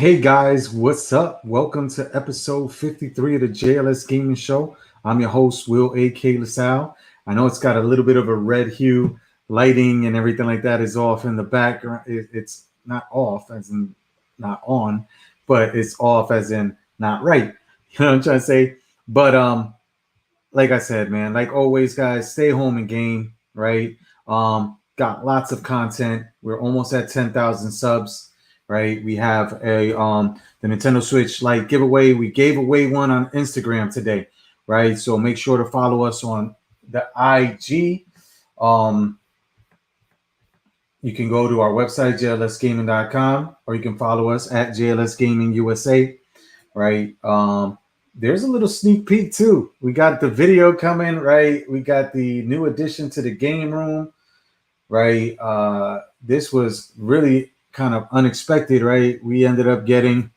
Hey guys, what's up? Welcome to episode 53 of the JLS Gaming Show. I'm your host, Will A.K. LaSalle. I know it's got a little bit of a red hue, lighting and everything like that is off in the background. It's not off as in not on, but it's off as in not right. You know what I'm trying to say? But like I said, man, like always, guys, stay home and game, right? Got lots of content. We're almost at 10,000 subs, right? We have a the Nintendo Switch Lite giveaway. We gave away one on Instagram today, right? So make sure to follow us on the IG. Um, you can go to our website, jlsgaming.com, or you can follow us at JLS Gaming USA, right? There's a little sneak peek too. We got the video coming, right? We got the new addition to the game room, right? This was really kind of unexpected, right? We ended up getting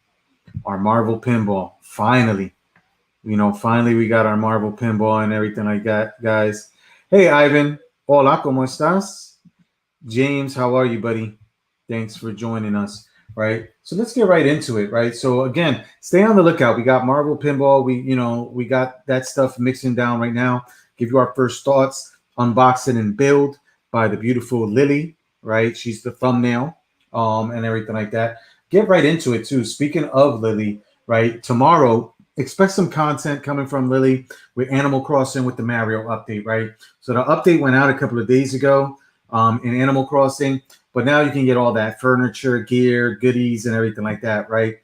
our Marvel pinball finally. Finally we got our Marvel pinball and everything like that, guys. Hey, Ivan. Hola, ¿cómo estás? James, how are you, buddy? Thanks for joining us. Right. So let's get right into it. Right. So again, stay on the lookout. We got Marvel Pinball. We got that stuff mixing down right now. Give you our first thoughts, unboxing and build by the beautiful Lily. Right. She's the thumbnail, and everything like that. Get right into it too. Speaking of Lily, right? Tomorrow, expect some content coming from Lily with Animal Crossing with the Mario update. Right. So the update went out a couple of days ago. In Animal Crossing, but now you can get all that furniture, gear, goodies, and everything like that, right?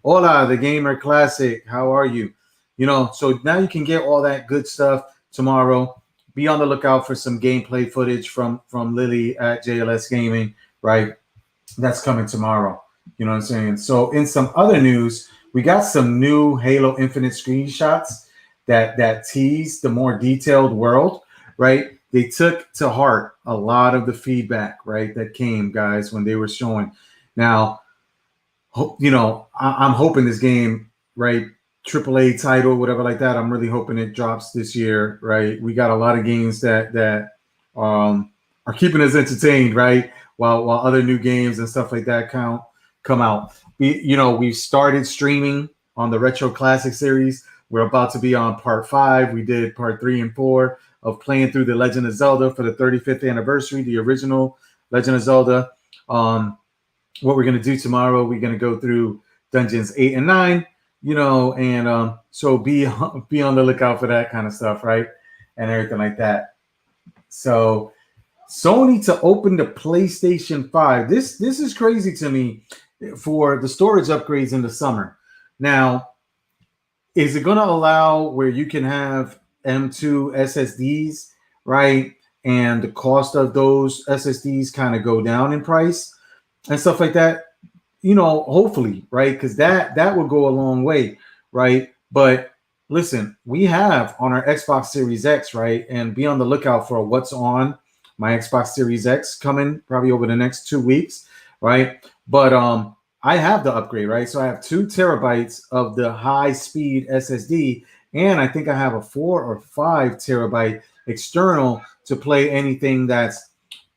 Hola, the Gamer Classic. How are you? So now you can get all that good stuff tomorrow. Be on the lookout for some gameplay footage from Lily at JLS Gaming, right? That's coming tomorrow. You know what I'm saying? So in some other news, we got some new Halo Infinite screenshots that tease the more detailed world, right? They took to heart a lot of the feedback, right, that came, guys, when they were showing. Now, I'm hoping this game, right, AAA title, whatever like that. I'm really hoping it drops this year, right? We got a lot of games that are keeping us entertained, right, while other new games and stuff like that come out. We've started streaming on the Retro Classic series. We're about to be on part 5. We did part 3 and 4 of playing through the Legend of Zelda for the 35th anniversary, the original Legend of Zelda. What we're going to do tomorrow, we're going to go through Dungeons 8 and 9, and so be on the lookout for that kind of stuff, right? And everything like that. So Sony to open the PlayStation 5. This is crazy to me for the storage upgrades in the summer. Now, is it going to allow where you can have M2 SSDs, right? And the cost of those SSDs kind of go down in price and stuff like that. Hopefully, right? Because that would go a long way, right? But listen, we have on our Xbox Series X, right? And be on the lookout for what's on my Xbox Series X coming probably over the next 2 weeks, right? But I have the upgrade, right? So I have 2 terabytes of the high speed SSD, and I think I have a 4 or 5 terabyte external to play anything that's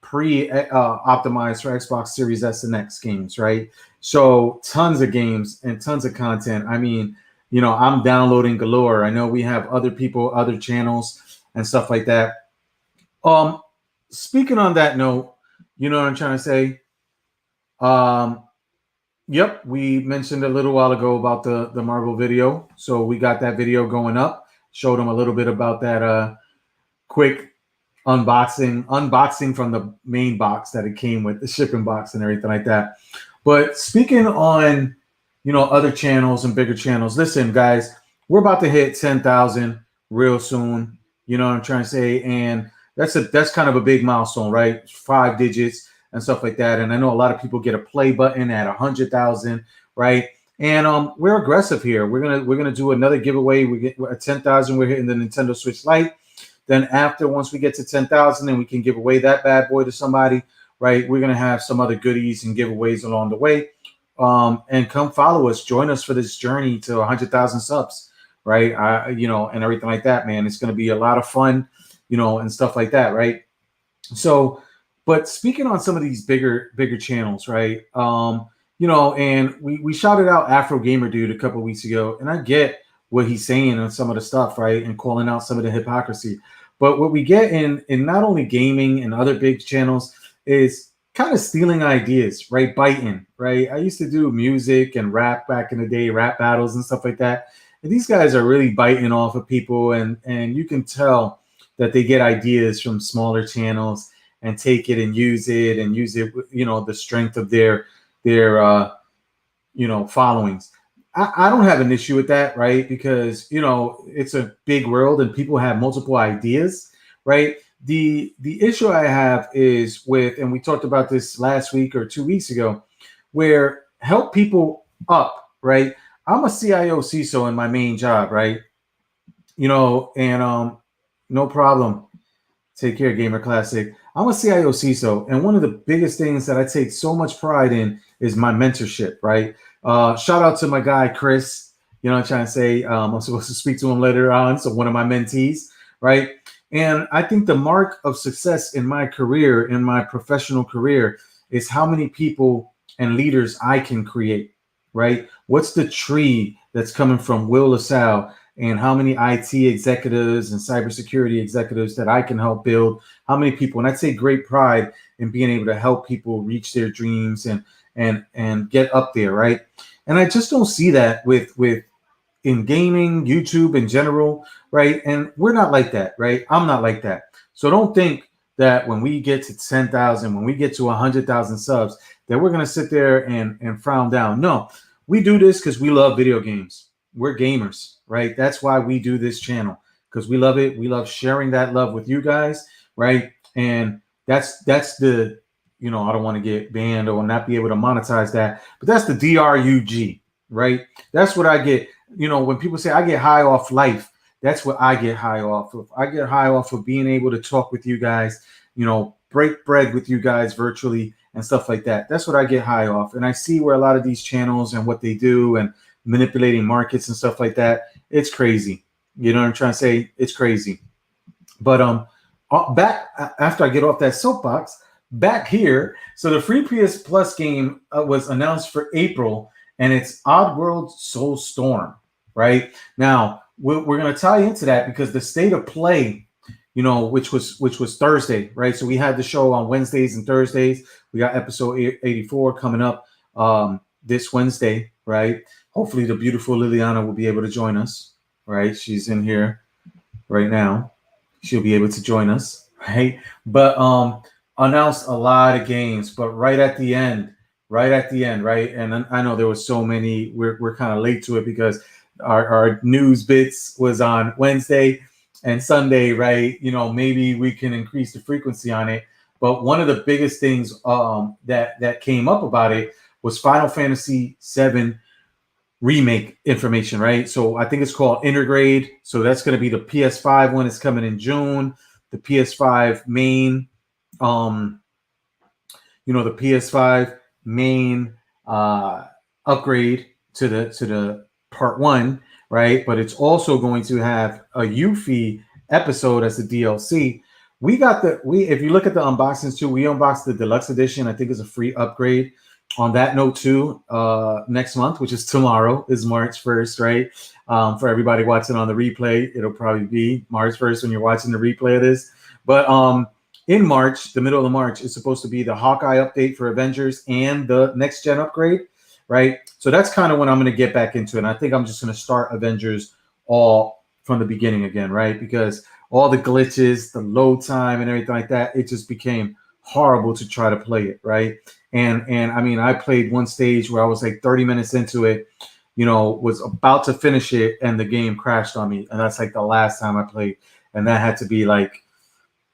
optimized for Xbox Series S and X games, right? So tons of games and tons of content. I mean, I'm downloading galore. I know we have other people, other channels and stuff like that. Speaking on that note, you know what I'm trying to say? Yep, we mentioned a little while ago about the Marvel video. So we got that video going up. Showed them a little bit about that quick unboxing from the main box that it came with, the shipping box and everything like that. But speaking on, other channels and bigger channels, listen, guys, we're about to hit 10,000 real soon. You know what I'm trying to say? And that's kind of a big milestone, right? 5 digits and stuff like that. And I know a lot of people get a play button at 100,000, right? And we're aggressive here. We're gonna do another giveaway. We get at 10,000. We're hitting the Nintendo Switch Lite. Then once we get to 10,000, and we can give away that bad boy to somebody, right? We're gonna have some other goodies and giveaways along the way. And come follow us, join us for this journey to 100,000 subs, right? And everything like that, man. It's gonna be a lot of fun, and stuff like that, right? So. But speaking on some of these bigger channels, right? and we shouted out Afro Gamer Dude a couple of weeks ago, and I get what he's saying on some of the stuff, right, and calling out some of the hypocrisy. But what we get in not only gaming and other big channels is kind of stealing ideas, right? Biting, right? I used to do music and rap back in the day, rap battles and stuff like that. And these guys are really biting off of people, and you can tell that they get ideas from smaller channels and take it and use it the strength of their followings. I don't have an issue with that, right? Because it's a big world and people have multiple ideas, right? The issue I have is with, and we talked about this last week or 2 weeks ago, where help people up, right? I'm a CIO CISO in my main job, right? And no problem. Take care, Gamer Classic. I'm a CIO CISO, and one of the biggest things that I take so much pride in is my mentorship, right? Shout out to my guy, Chris. You know what I'm trying to say? I'm supposed to speak to him later on. So one of my mentees, right? And I think the mark of success in my career, in my professional career, is how many people and leaders I can create, right? What's the tree that's coming from Will LaSalle, and how many IT executives and cybersecurity executives that I can help build, how many people, and I'd say great pride in being able to help people reach their dreams and get up there, right? And I just don't see that with in gaming, YouTube in general, right? And we're not like that, right? I'm not like that. So don't think that when we get to 10,000, when we get to 100,000 subs, that we're going to sit there and frown down. No, we do this because we love video games. We're gamers, right? That's why we do this channel, because we love it. We love sharing that love with you guys, right? And that's the, I don't want to get banned or not be able to monetize that, but that's the DRUG, right? That's what I get. When people say I get high off life, that's what I get high off of. I get high off of being able to talk with you guys, break bread with you guys virtually and stuff like that. That's what I get high off. And I see where a lot of these channels and what they do and manipulating markets and stuff like that. It's crazy. You know what I'm trying to say? It's crazy. But back after I get off that soapbox, back here. So the free PS Plus game was announced for April, and it's Oddworld Soulstorm. Right now, we're going to tie into that because the state of play, which was Thursday, right? So we had the show on Wednesdays and Thursdays. We got episode 84 coming up this Wednesday, right? Hopefully the beautiful Liliana will be able to join us, right? She's in here right now. She'll be able to join us, right? But announced a lot of games, but right at the end, right? And I know there was so many. We're kind of late to it because our news bits was on Wednesday and Sunday, right? Maybe we can increase the frequency on it. But one of the biggest things that came up about it was Final Fantasy VII remake information, right? So I think it's called Intergrade. So that's going to be the PS5 one. It's coming in June. The PS5 main, the PS5 main upgrade to the part 1, right? But it's also going to have a Yuffie episode as the DLC. If you look at the unboxings too, we unboxed the deluxe edition. I think it's a free upgrade. On that note too, next month, which is tomorrow, is March 1st, right? For everybody watching on the replay, it'll probably be March 1st when you're watching the replay of this. But in March, the middle of March, is supposed to be the Hawkeye update for Avengers and the next gen upgrade, right? So that's kind of when I'm going to get back into it. And I think I'm just going to start Avengers all from the beginning again, right? Because all the glitches, the load time and everything like that, it just became horrible to try to play it, right? And I mean, I played one stage where I was like 30 minutes into it, was about to finish it, and the game crashed on me. And that's like the last time I played. And that had to be like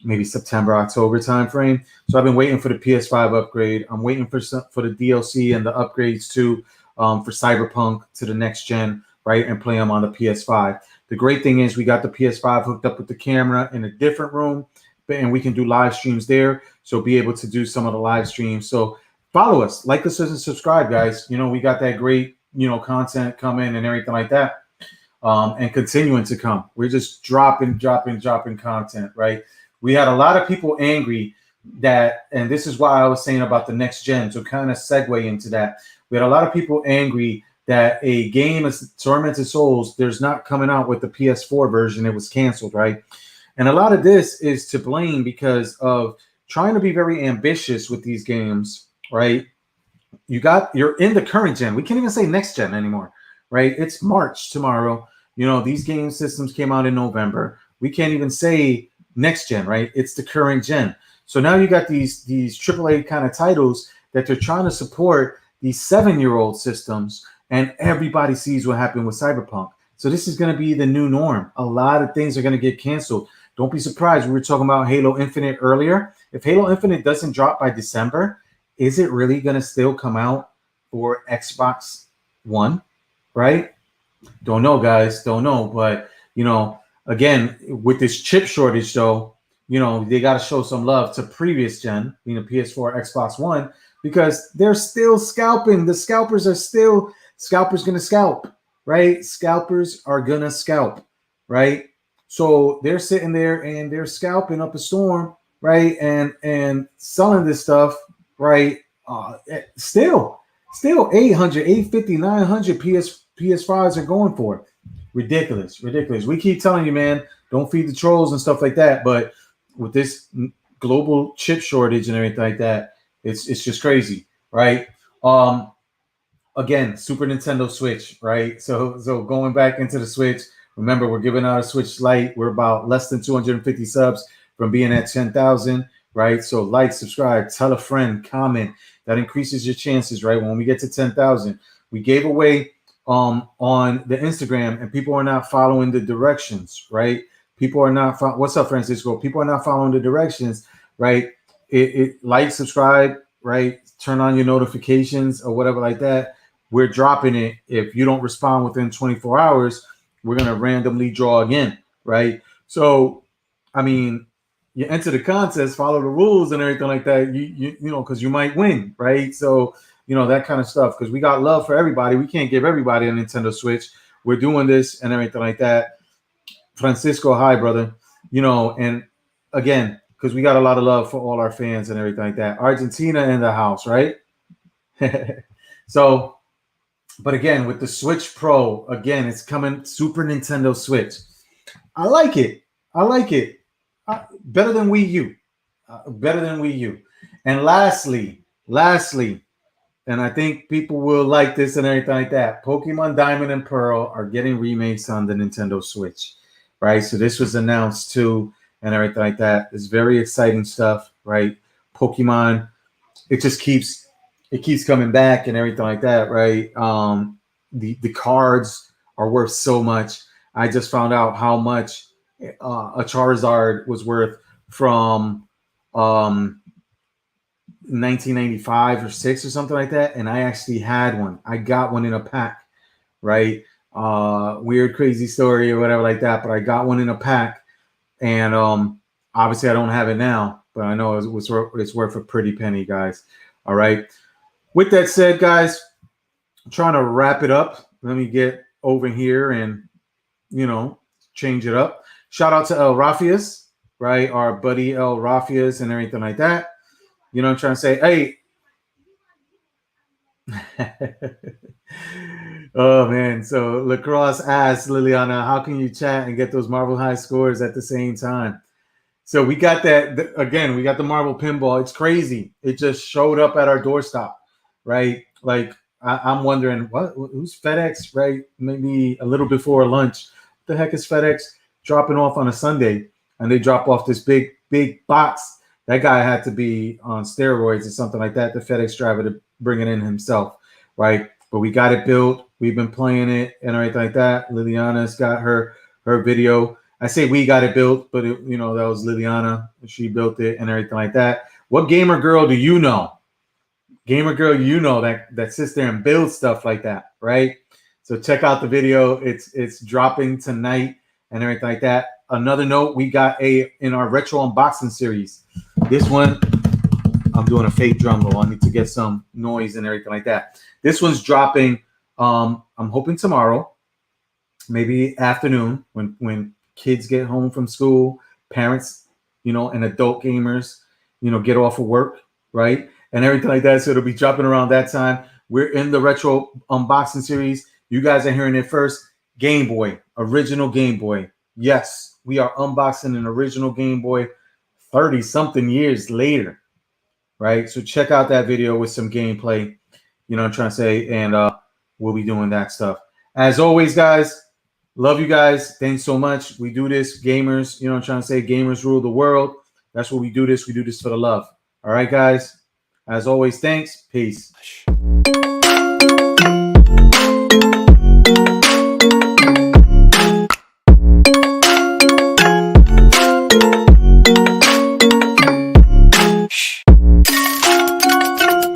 maybe September, October timeframe. So I've been waiting for the PS5 upgrade. I'm waiting for the DLC and the upgrades too, for Cyberpunk to the next gen, right? And play them on the PS5. The great thing is we got the PS5 hooked up with the camera in a different room, and we can do live streams there. So be able to do some of the live streams. So follow us, like us, and subscribe, guys. We got that great, content coming and everything like that, and continuing to come. We're just dropping content, right? We had a lot of people angry that, and this is why I was saying about the next gen, to kind of segue into that. We had a lot of people angry that a game as Tormented Souls, there's not coming out with the PS4 version. It was canceled, right? And a lot of this is to blame because of trying to be very ambitious with these games, right? You're in the current gen. We can't even say next gen anymore, right? It's March tomorrow. These game systems came out in November. We can't even say next gen, right? It's the current gen. So now you got these AAA kind of titles that they're trying to support these 7-year-old systems, and everybody sees what happened with Cyberpunk. So this is going to be the new norm. A lot of things are going to get canceled. Don't be surprised. We were talking about Halo Infinite earlier. If Halo Infinite doesn't drop by December, is it really going to still come out for Xbox One, right? Don't know, guys. Don't know. But, again, with this chip shortage, though, they got to show some love to previous gen, PS4, Xbox One, because they're still scalping. The scalpers are still, scalpers going to scalp, right? Scalpers are going to scalp, right? So they're sitting there and they're scalping up a storm, right? And selling this stuff, right? Still 800, 850, 900 PS5s are going for. Ridiculous. We keep telling you, man, don't feed the trolls and stuff like that. But with this global chip shortage and everything like that, it's just crazy, right? Again, Super Nintendo Switch, right? So going back into the Switch, remember, we're giving out a Switch Lite. We're about less than 250 subs from being at 10,000, right? So like, subscribe, tell a friend, comment. That increases your chances, right? When we get to 10,000, we gave away on the Instagram, and people are not following the directions, right? People are not. What's up, Francisco? People are not following the directions, right? It like, subscribe, right? Turn on your notifications or whatever like that. We're dropping it. If you don't respond within 24 hours, we're gonna randomly draw again, right? So, I mean, you enter the contest, follow the rules and everything like that. You because you might win, right? So, that kind of stuff. Because we got love for everybody. We can't give everybody a Nintendo Switch. We're doing this and everything like that. Francisco, hi, brother. And again, because we got a lot of love for all our fans and everything like that. Argentina in the house, right? So, but again, with the Switch Pro, again, it's coming, Super Nintendo Switch. I like it. Better than Wii U. Better than Wii U. And lastly, and I think people will like this and everything like that, Pokemon Diamond and Pearl are getting remakes on the Nintendo Switch, right? So this was announced too and everything like that. It's very exciting stuff, right? Pokemon, it just keeps coming back and everything like that, right? The cards are worth so much. I just found out how much a Charizard was worth from 1995 or 6 or something like that, and I actually had one. I got one in a pack, right? Weird, crazy story or whatever like that, but I got one in a pack, and obviously I don't have it now, but I know it's worth a pretty penny, guys. All right. With that said, guys, I'm trying to wrap it up. Let me get over here and change it up. Shout out to El Rafias, right? Our buddy El Rafias and everything like that. I'm trying to say, hey. Oh, man. So Lacrosse asked Liliana, how can you chat and get those Marvel High scores at the same time? So we got that. Again, we got the Marvel pinball. It's crazy. It just showed up at our doorstop, right? Like, I'm wondering, who's FedEx, right? Maybe a little before lunch. What the heck is FedEx dropping off on a Sunday? And they drop off this big box. That guy had to be on steroids or something like that, the FedEx driver, to bring it in himself, right? But we got it built. We've been playing it and everything like that. Liliana's got her video. I say we got it built, but that was Liliana. She built it and everything like that. What gamer girl do you know? Gamer girl, that sits there and builds stuff like that, right? So check out the video. It's dropping tonight and everything like that. Another note, we got in our retro unboxing series. This one, I'm doing a fake drum roll. I need to get some noise and everything like that. This one's dropping. I'm hoping tomorrow, maybe afternoon, when kids get home from school, parents, and adult gamers, get off of work, right? And everything like that. So it'll be dropping around that time. We're in the retro unboxing series. You guys are hearing it first. Game Boy, original Game Boy. Yes, we are unboxing an original Game Boy 30 something years later, right? So check out that video with some gameplay, you know what I'm trying to say, and we'll be doing that stuff. As always, guys, love you guys. Thanks so much. We do this, gamers, you know what I'm trying to say, gamers rule the world. That's what we do this. We do this for the love. All right, guys. As always, thanks. Peace.